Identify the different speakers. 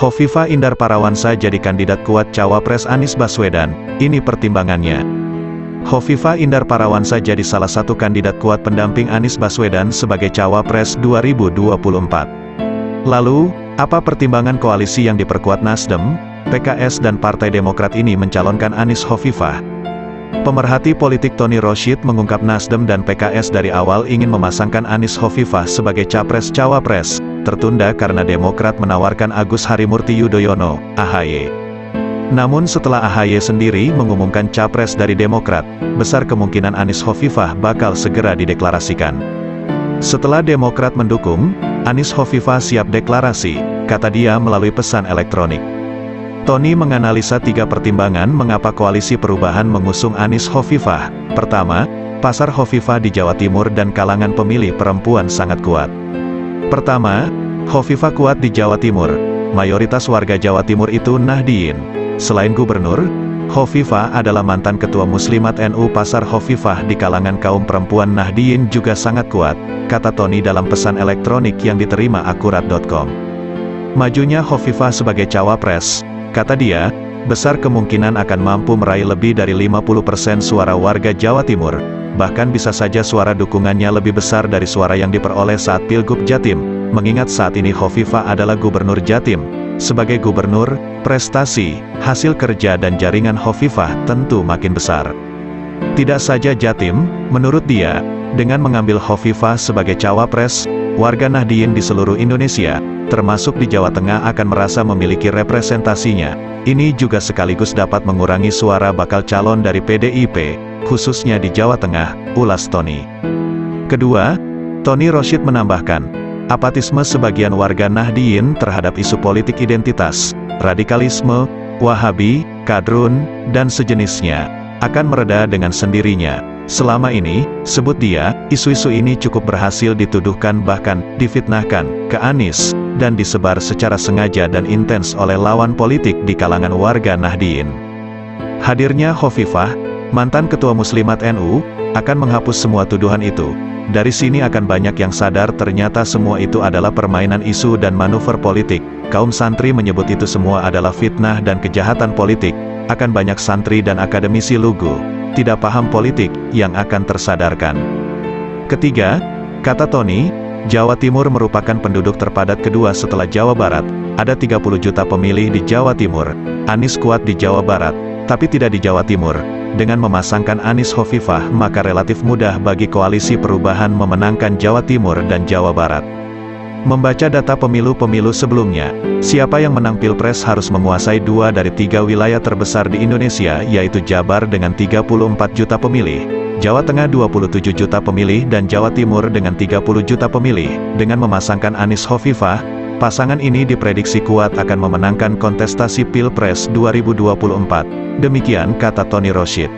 Speaker 1: Hovifah Indar Parawansa jadi kandidat kuat Cawapres Anies Baswedan, ini pertimbangannya. Hovifah Indar Parawansa jadi salah satu kandidat kuat pendamping Anies Baswedan sebagai Cawapres 2024. Lalu, apa pertimbangan koalisi yang diperkuat Nasdem, PKS dan Partai Demokrat ini mencalonkan Anies Hovifah? Pemerhati politik Tony Rosyid mengungkap Nasdem dan PKS dari awal ingin memasangkan Anies Hovifah sebagai Capres-Cawapres, tertunda karena Demokrat menawarkan Agus Harimurti Yudhoyono, AHY. Namun setelah AHY sendiri mengumumkan Capres dari Demokrat, besar kemungkinan Anies Hovifah bakal segera dideklarasikan. Setelah Demokrat mendukung, Anies Hovifah siap deklarasi, kata dia melalui pesan elektronik. Tony menganalisa 3 pertimbangan mengapa Koalisi Perubahan mengusung Anies Hovifah. Pertama, pasar Hovifah di Jawa Timur dan kalangan pemilih perempuan sangat kuat. Pertama, Hovifah kuat di Jawa Timur. Mayoritas warga Jawa Timur itu Nahdliyin. Selain gubernur, Hovifah adalah mantan ketua Muslimat NU. Pasar Hovifah di kalangan kaum perempuan Nahdliyin juga sangat kuat, kata Tony dalam pesan elektronik yang diterima akurat.com. Majunya Hovifah sebagai Cawapres, kata dia, besar kemungkinan akan mampu meraih lebih dari 50% suara warga Jawa Timur. Bahkan bisa saja suara dukungannya lebih besar dari suara yang diperoleh saat Pilgub Jatim, mengingat saat ini Hovifah adalah Gubernur Jatim. Sebagai gubernur, prestasi, hasil kerja dan jaringan Hovifah tentu makin besar. Tidak saja Jatim, menurut dia, dengan mengambil Hovifah sebagai Cawapres, warga Nahdliyin di seluruh Indonesia, termasuk di Jawa Tengah akan merasa memiliki representasinya. Ini juga sekaligus dapat mengurangi suara bakal calon dari PDIP, khususnya di Jawa Tengah, ulas Tony. Kedua, Tony Rosyid menambahkan, apatisme sebagian warga Nahdliyin terhadap isu politik identitas, radikalisme, Wahabi, kadrun, dan sejenisnya, akan mereda dengan sendirinya. Selama ini, sebut dia, isu-isu ini cukup berhasil dituduhkan bahkan difitnahkan ke Anies, dan disebar secara sengaja dan intens oleh lawan politik di kalangan warga Nahdliyin. Hadirnya Hovifah, mantan ketua Muslimat NU, akan menghapus semua tuduhan itu. Dari sini akan banyak yang sadar ternyata semua itu adalah permainan isu dan manuver politik. Kaum santri menyebut itu semua adalah fitnah dan kejahatan politik. Akan banyak santri dan akademisi lugu, tidak paham politik, yang akan tersadarkan. Ketiga, kata Tony, Jawa Timur merupakan penduduk terpadat kedua setelah Jawa Barat. Ada 30 juta pemilih di Jawa Timur. Anies kuat di Jawa Barat, tapi tidak di Jawa Timur. Dengan memasangkan Anies Hovifah, maka relatif mudah bagi Koalisi Perubahan memenangkan Jawa Timur dan Jawa Barat. Membaca data pemilu-pemilu sebelumnya, siapa yang menang Pilpres harus menguasai 2 dari 3 wilayah terbesar di Indonesia, yaitu Jabar dengan 34 juta pemilih, Jawa Tengah 27 juta pemilih dan Jawa Timur dengan 30 juta pemilih. Dengan memasangkan Anies Hovifah, pasangan ini diprediksi kuat akan memenangkan kontestasi Pilpres 2024. Demikian kata Tony Rosyid.